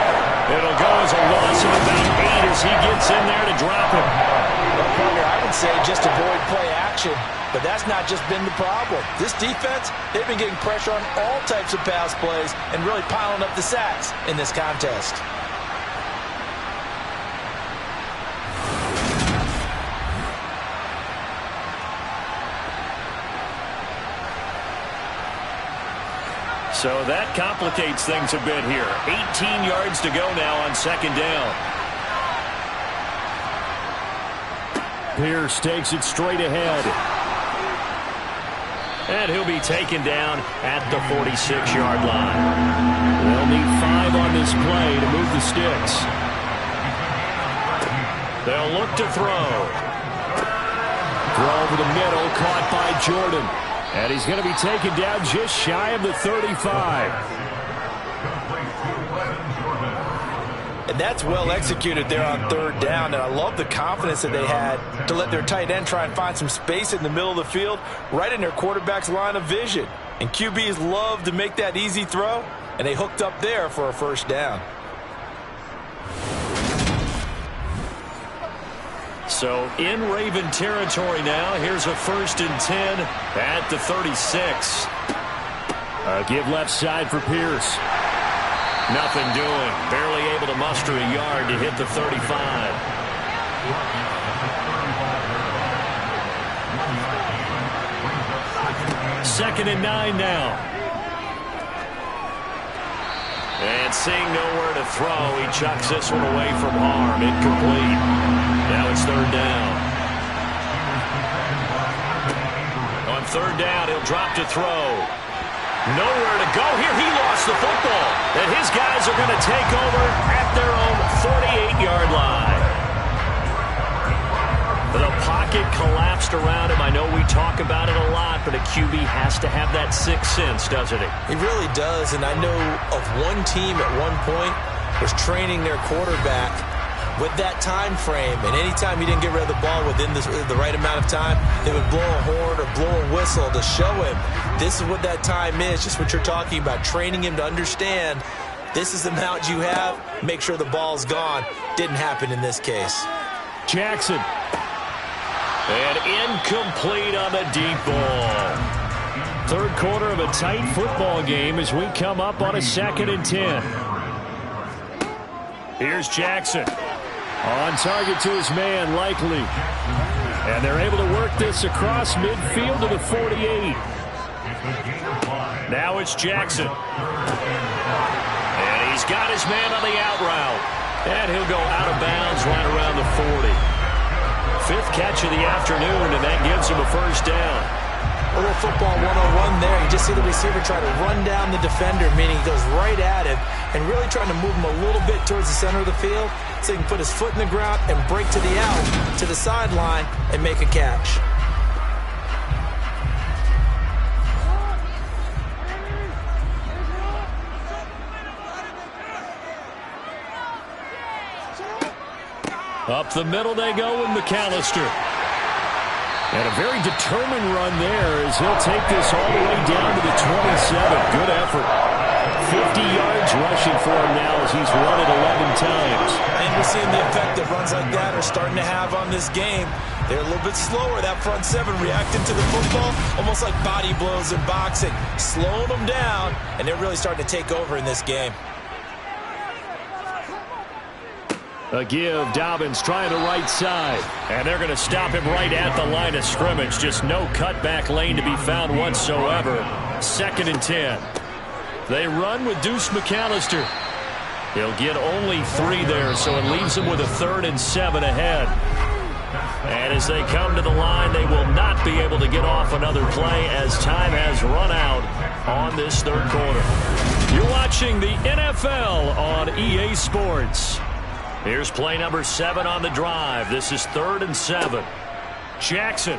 It'll go as a loss of about 8 as he gets in there to drop him. Well, partner, I would say just avoid play action. But that's not just been the problem. This defense, they've been getting pressure on all types of pass plays and really piling up the sacks in this contest. So that complicates things a bit here. 18 yards to go now on second down. Pierce takes it straight ahead. And he'll be taken down at the 46-yard line. They'll need 5 on this play to move the sticks. They'll look to throw. Throw over the middle, caught by Jordan. And he's going to be taken down just shy of the 35. And that's well executed there on third down. And I love the confidence that they had to let their tight end try and find some space in the middle of the field, right in their quarterback's line of vision. And QBs love to make that easy throw, and they hooked up there for a first down. So in Raven territory now. Here's a 1st and 10 at the 36. Give left side for Pierce. Nothing doing. Barely able to muster a yard to hit the 35. Second and 9 now. And seeing nowhere to throw, he chucks this one away from harm. Incomplete. Now it's 3rd down. On 3rd down, he'll drop to throw. Nowhere to go here. He lost the football. And his guys are going to take over at their own 48-yard line. The pocket collapsed around him. I know we talk about it a lot, but a QB has to have that sixth sense, doesn't he? He really does, and I know of one team at one point was training their quarterback with that time frame, and anytime he didn't get rid of the ball within the right amount of time, they would blow a horn or blow a whistle to show him this is what that time is, just what you're talking about, training him to understand this is the amount you have, make sure the ball's gone. Didn't happen in this case. Jackson. And incomplete on the deep ball. 3rd quarter of a tight football game as we come up on a 2nd and 10. Here's Jackson. On target to his man, Likely. And they're able to work this across midfield to the 48. Now it's Jackson. And he's got his man on the out route. And he'll go out of bounds right around the 40. 5th catch of the afternoon, and that gives him a 1st down. A little football 101 there. You just see the receiver try to run down the defender, meaning he goes right at him and really trying to move him a little bit towards the center of the field so he can put his foot in the ground and break to the out, to the sideline, and make a catch. Up the middle they go with McAllister. And a very determined run there as he'll take this all the way down to the 27. Good effort. 50 yards rushing for him now as he's run it 11 times. And we're seeing the effect that runs like that are starting to have on this game. They're a little bit slower. That front seven reacting to the football, almost like body blows in boxing, slowing them down, and they're really starting to take over in this game. A give, Dobbins trying the right side. And they're going to stop him right at the line of scrimmage. Just no cutback lane to be found whatsoever. 2nd and 10. They run with Deuce McAllister. He'll get only 3 there, so it leaves him with a 3rd and 7 ahead. And as they come to the line, they will not be able to get off another play as time has run out on this 3rd quarter. You're watching the NFL on EA Sports. Here's play number 7 on the drive. This is 3rd and 7. Jackson.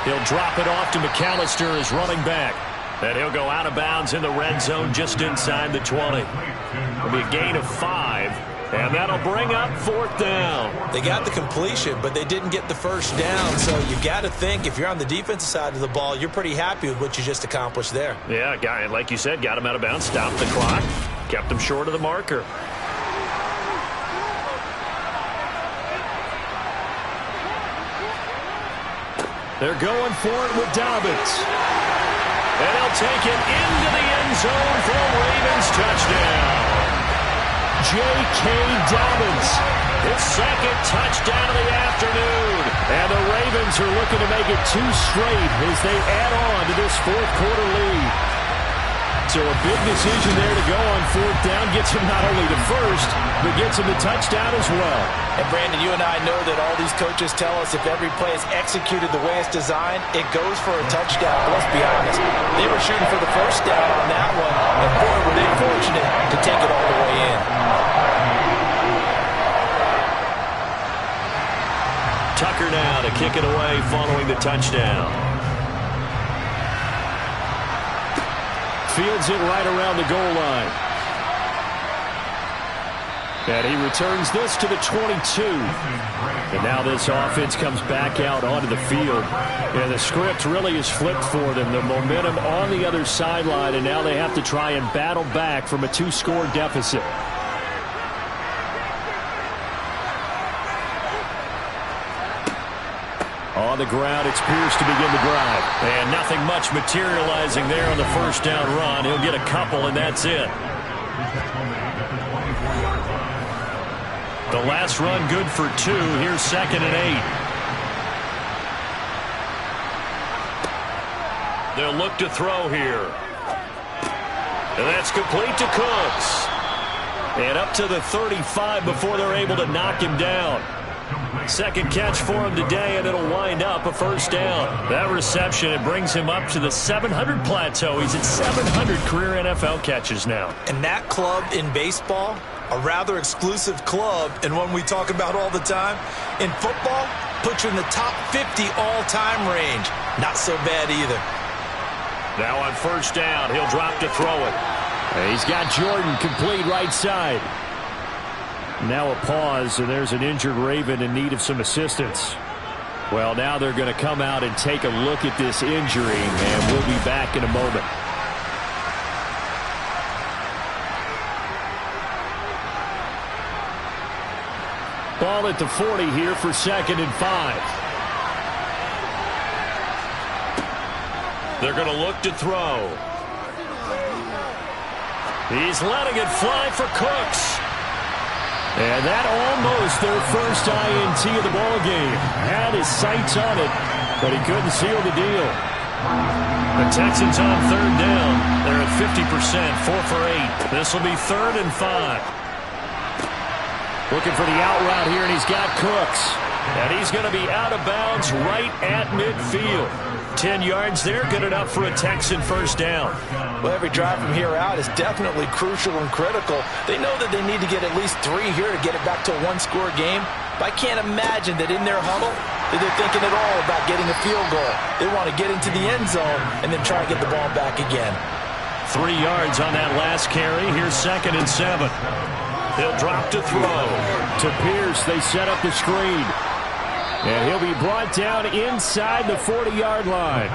He'll drop it off to McAllister as running back. And he'll go out of bounds in the red zone just inside the 20. It'll be a gain of 5. And that'll bring up 4th down. They got the completion, but they didn't get the 1st down. So you got to think if you're on the defensive side of the ball, you're pretty happy with what you just accomplished there. Yeah, guy, like you said, got him out of bounds, stopped the clock, kept him short of the marker. They're going for it with Dobbins. And he'll take it into the end zone for a Ravens touchdown. J.K. Dobbins. His 2nd touchdown of the afternoon. And the Ravens are looking to make it 2 straight as they add on to this 4th quarter lead. So a big decision there to go on 4th down. Gets him not only the 1st, but gets him the touchdown as well. And Brandon, you and I know that all these coaches tell us if every play is executed the way it's designed, it goes for a touchdown. But let's be honest, they were shooting for the 1st down on that one, and boy, were they fortunate to take it all the way in. Tucker now to kick it away following the touchdown. Fields it right around the goal line. And he returns this to the 22. And now this offense comes back out onto the field. And the script really is flipped for them. The momentum on the other sideline, and now they have to try and battle back from a 2-score deficit. On the ground, it's Pierce to begin the drive. And nothing much materializing there on the first down run. He'll get a couple, and that's it. The last run good for 2. Here's 2nd and 8. They'll look to throw here. And that's complete to Cooks. And up to the 35 before they're able to knock him down. Second catch for him today, and it'll wind up a first down. That reception, it brings him up to the 700 plateau. He's at 700 career NFL catches now. And that club in baseball, a rather exclusive club, and one we talk about all the time. In football, puts you in the top 50 all-time range. Not so bad either. Now on first down, he'll drop to throw it. He's got Jordan complete right side. Now a pause, and there's an injured Raven in need of some assistance. Well, now they're going to come out and take a look at this injury, and we'll be back in a moment. Ball at the 40 here for 2nd and 5. They're going to look to throw. He's letting it fly for Cooks. And that almost their first INT of the ballgame. Had his sights on it, but he couldn't seal the deal. The Texans on third down. They're at 50%, 4 for 8. This will be 3rd and 5. Looking for the out route here, and he's got Cooks. And he's going to be out of bounds right at midfield. 10 yards there, good enough for a Texan first down. Well, every drive from here out is definitely crucial and critical. They know that they need to get at least 3 here to get it back to a one-score game. But I can't imagine that in their huddle that they're thinking at all about getting a field goal. They want to get into the end zone and then try to get the ball back again. 3 yards on that last carry. Here's 2nd and 7. He'll drop to throw. To Pierce, they set up the screen. And he'll be brought down inside the 40-yard line.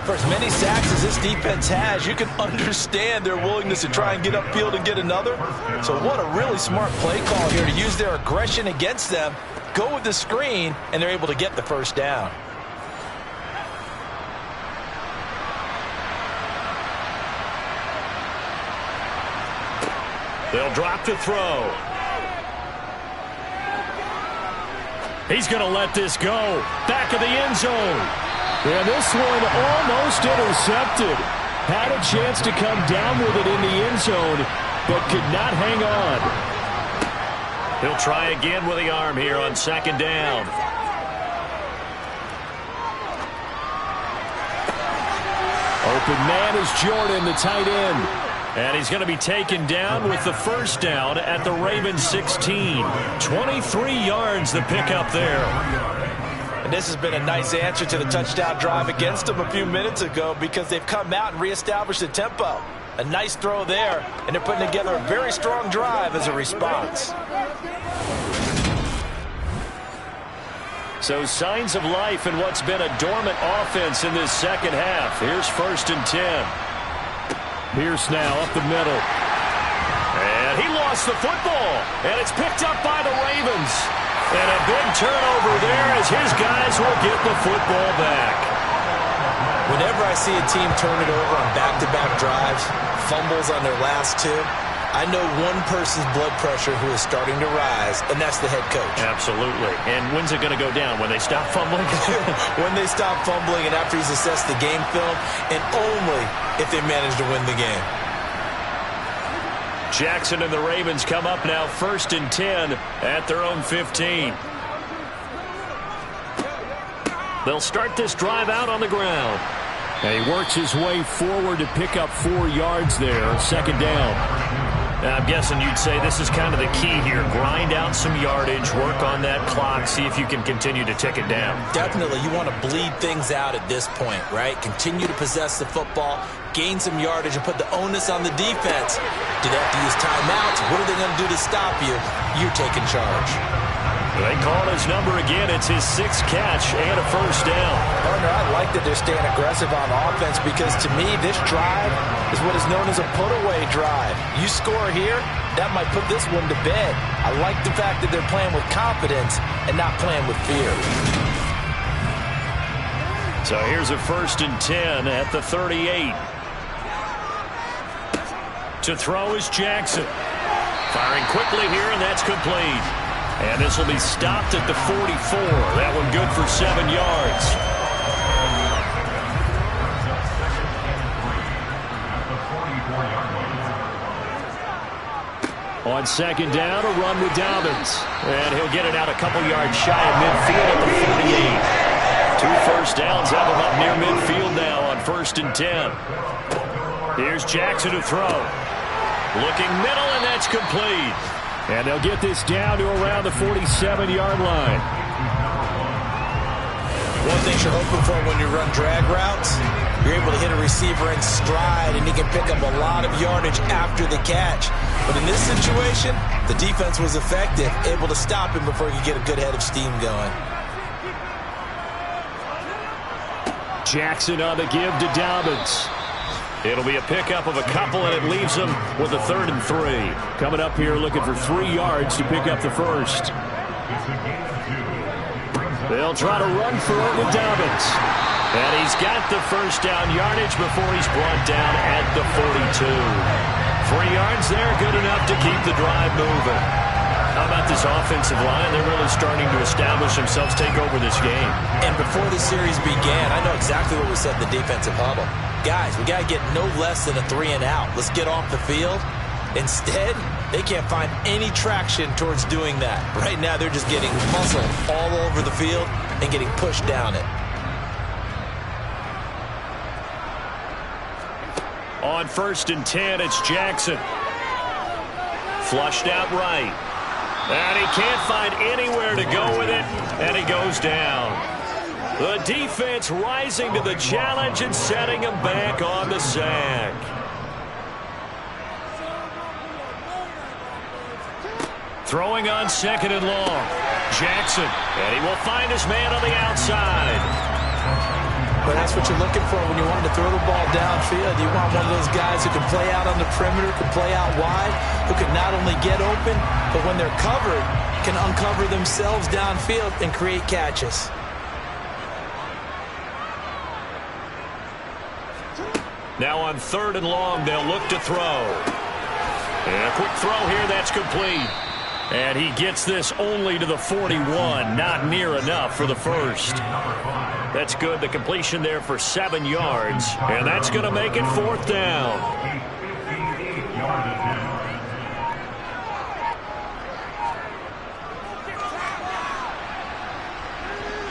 For as many sacks as this defense has, you can understand their willingness to try and get upfield and get another. So what a really smart play call here to use their aggression against them, go with the screen, and they're able to get the first down. They'll drop to throw. He's going to let this go. Back of the end zone. And this one almost intercepted. Had a chance to come down with it in the end zone, but could not hang on. He'll try again with the arm here on 2nd down. Open man is Jordan, the tight end. And he's going to be taken down with the first down at the Ravens 16. 23 yards the pickup there. And this has been a nice answer to the touchdown drive against them a few minutes ago because they've come out and reestablished the tempo. A nice throw there, and they're putting together a very strong drive as a response. So signs of life in what's been a dormant offense in this second half. Here's 1st and 10. Pierce now up the middle. And he lost the football. And it's picked up by the Ravens. And a big turnover there as his guys will get the football back. Whenever I see a team turn it over on back-to-back drives, fumbles on their last 2, I know one person's blood pressure who is starting to rise, and that's the head coach. Absolutely. And when's it going to go down? When they stop fumbling? When they stop fumbling and after he's assessed the game film, and only if they manage to win the game. Jackson and the Ravens come up now 1st and 10 at their own 15. They'll start this drive out on the ground. And he works his way forward to pick up 4 yards there, 2nd down. Now, I'm guessing you'd say this is kind of the key here. Grind out some yardage, work on that clock, see if you can continue to tick it down. Definitely. You want to bleed things out at this point, right? Continue to possess the football, gain some yardage, and put the onus on the defense. Do they have to use timeouts? What are they going to do to stop you? You're taking charge. They call his number again. It's his 6th catch and a first down. Partner, I like that they're staying aggressive on offense because to me, this drive is what is known as a put-away drive. You score here, that might put this one to bed. I like the fact that they're playing with confidence and not playing with fear. So here's a 1st and 10 at the 38. To throw is Jackson. Firing quickly here, and that's complete. And this will be stopped at the 44. That one good for 7 yards. On 2nd down, a run with Dobbins. And he'll get it out a couple yards shy of midfield at the 48. 2 first downs have him up near midfield now on 1st and 10. Here's Jackson to throw. Looking middle, and that's complete. And they'll get this down to around the 47-yard line. One thing you're hoping for when you run drag routes, you're able to hit a receiver in stride, and he can pick up a lot of yardage after the catch. But in this situation, the defense was effective, able to stop him before he could get a good head of steam going. Jackson on the give to Dobbins. It'll be a pickup of a couple, and it leaves them with a 3rd and 3. Coming up here looking for 3 yards to pick up the first. They'll try to run for it with Dobbins. And he's got the first down yardage before he's brought down at the 42. 3 yards there, good enough to keep the drive moving. How about this offensive line? They're really starting to establish themselves, take over this game. And before the series began, I know exactly what we said in the defensive huddle. Guys, we got to get no less than a 3 and out. Let's get off the field. Instead, they can't find any traction towards doing that. Right now, they're just getting muscle all over the field and getting pushed down it. On 1st and 10, it's Jackson. Flushed out right. And he can't find anywhere to go with it, and he goes down. The defense rising to the challenge and setting him back on the sack. Throwing on 2nd and long. Jackson, and he will find his man on the outside. But that's what you're looking for when you want to throw the ball downfield. You want one of those guys who can play out on the perimeter, can play out wide, who can not only get open, but when they're covered, can uncover themselves downfield and create catches. Now on 3rd and long, they'll look to throw. And a quick throw here, that's complete. And he gets this only to the 41, not near enough for the first. That's good. The completion there for 7 yards. And that's going to make it 4th down.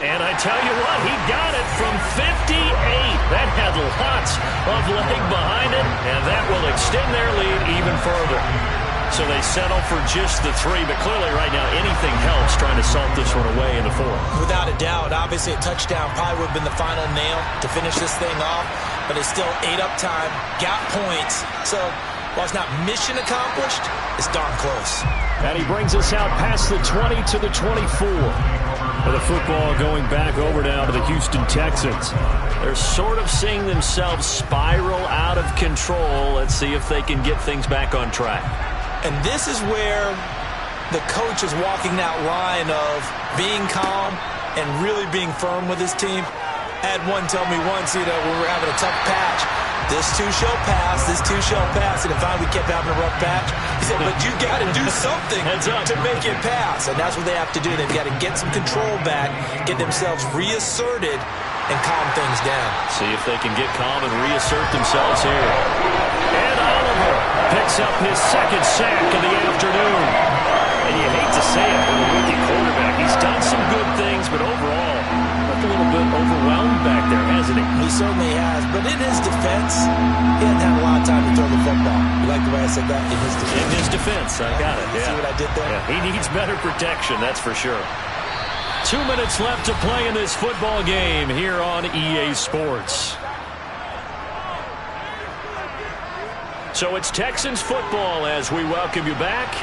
And I tell you what, he got it from 58. That had lots of leg behind it, and that will extend their lead even further. So they settle for just the 3, but clearly right now anything helps trying to salt this one away in the 4th. Without a doubt, obviously a touchdown probably would have been the final nail to finish this thing off, but it's still ate up time, got points. So while it's not mission accomplished, it's darn close. And he brings us out past the 20 to the 24. With the football going back over now to the Houston Texans. They're sort of seeing themselves spiral out of control. Let's see if they can get things back on track. And this is where the coach is walking that line of being calm and really being firm with his team. I had one tell me once, when we were having a tough patch, this too shall pass, this too shall pass. And finally we kept having a rough patch. He said, but you got to do something to make it pass. And that's what they have to do. They've got to get some control back, get themselves reasserted, and calm things down. See if they can get calm and reassert themselves here. And Oliver picks up his 2nd sack of the afternoon. And you hate to say it with a rookie quarterback. He's done some good things, but overall, looked a little bit overwhelmed back there, hasn't he? He certainly has. But in his defense, he hasn't had a lot of time to throw the football. You like the way I said that? In his defense. In his defense, I got it. Yeah. See what I did there? Yeah. He needs better protection, that's for sure. 2 minutes left to play in this football game here on EA Sports. So it's Texans football as we welcome you back.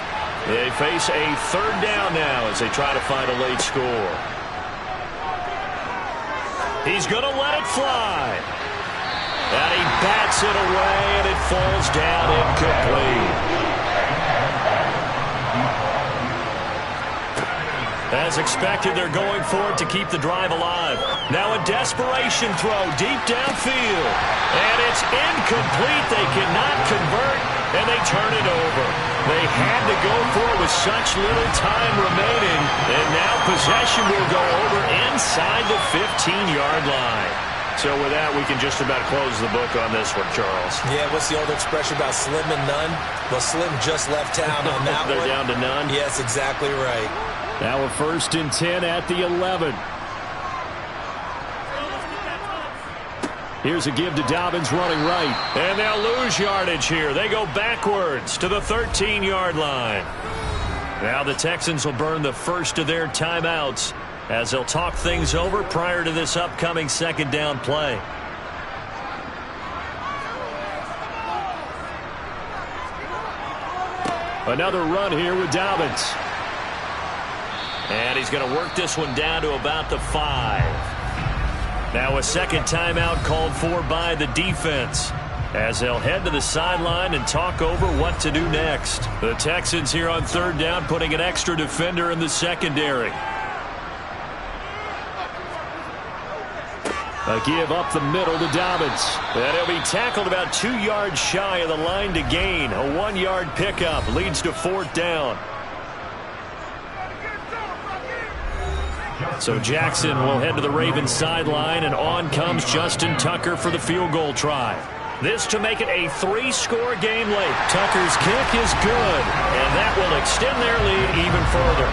They face a 3rd down now as they try to find a late score. He's going to let it fly. And he bats it away, and it falls down incomplete. As expected, they're going for it to keep the drive alive. Now a desperation throw deep downfield. And it's incomplete. They cannot convert, and they turn it over. They had to go for it with such little time remaining. And now possession will go over inside the 15-yard line. So with that, we can just about close the book on this one, Charles. Yeah, what's the old expression about slim and none? Well, Slim just left town on that They're one. down to none? Yes, exactly right. Now a 1st and 10 at the 11. Here's a give to Dobbins running right. And they'll lose yardage here. They go backwards to the 13-yard line. Now the Texans will burn the first of their timeouts as they'll talk things over prior to this upcoming 2nd down play. Another run here with Dobbins. And he's going to work this one down to about the 5. Now a 2nd timeout called for by the defense as they'll head to the sideline and talk over what to do next. The Texans here on 3rd down putting an extra defender in the secondary. A give up the middle to Dobbins. And he'll be tackled about 2 yards shy of the line to gain. A 1-yard pickup leads to 4th down. So Jackson will head to the Ravens sideline, and on comes Justin Tucker for the field goal try. This to make it a 3-score game late. Tucker's kick is good, and that will extend their lead even further.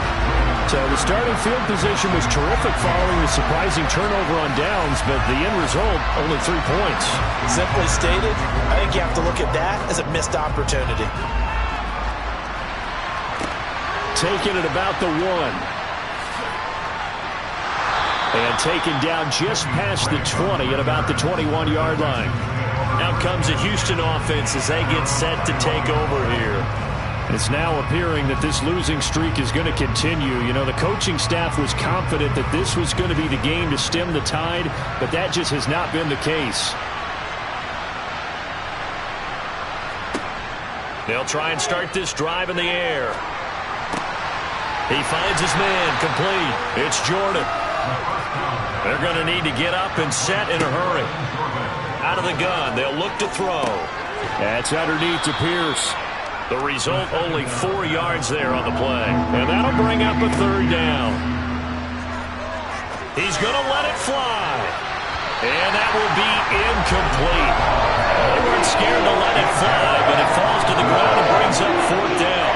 So the starting field position was terrific following the surprising turnover on downs, but the end result, only 3 points. Simply stated, I think you have to look at that as a missed opportunity. Taken at about the 1. And taken down just past the 20 at about the 21-yard line. Out comes the Houston offense as they get set to take over here. It's now appearing that this losing streak is going to continue. You know, the coaching staff was confident that this was going to be the game to stem the tide, but that just has not been the case. They'll try and start this drive in the air. He finds his man complete. It's Jordan. They're going to need to get up and set in a hurry. Out of the gun, they'll look to throw. That's underneath to Pierce. The result, only 4 yards there on the play. And that'll bring up a 3rd down. He's going to let it fly. And that will be incomplete. They weren't scared to let it fly, but it falls to the ground and brings up 4th down.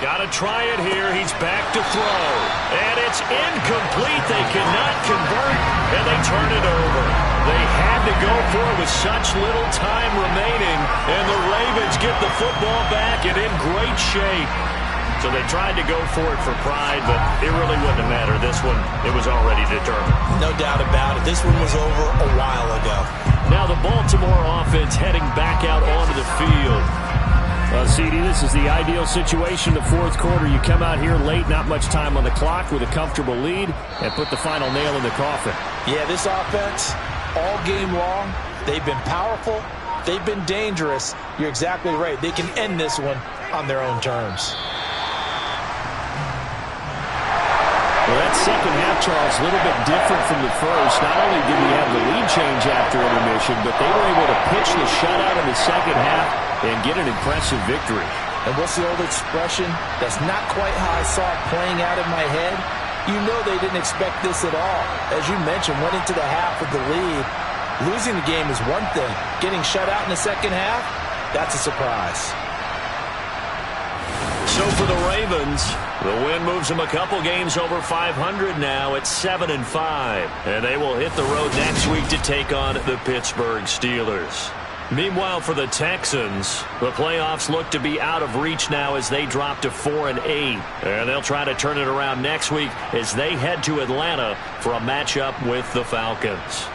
Got to try it here. He's back to throw. And it's incomplete. They cannot convert, and they turn it over. They had to go for it with such little time remaining, and the Ravens get the football back and in great shape. So they tried to go for it for pride, but it really wouldn't have mattered. This one, it was already determined. No doubt about it. This one was over a while ago. Now the Baltimore offense heading back out onto the field. CD, this is the ideal situation. The 4th quarter, you come out here late, not much time on the clock with a comfortable lead, and put the final nail in the coffin. Yeah, this offense, all game long, they've been powerful, they've been dangerous. You're exactly right. They can end this one on their own terms. Well, that second half, Charles, a little bit different from the first. Not only did we have the lead change after intermission, but they were able to pitch the shutout in the second half and get an impressive victory. And what's the old expression? That's not quite how I saw it playing out in my head. You know they didn't expect this at all. As you mentioned, went into the half with the lead. Losing the game is one thing. Getting shut out in the second half, that's a surprise. So for the Ravens, the win moves them a couple games over 500 now at 7-5. And they will hit the road next week to take on the Pittsburgh Steelers. Meanwhile, for the Texans, the playoffs look to be out of reach now as they drop to 4-8. And they'll try to turn it around next week as they head to Atlanta for a matchup with the Falcons.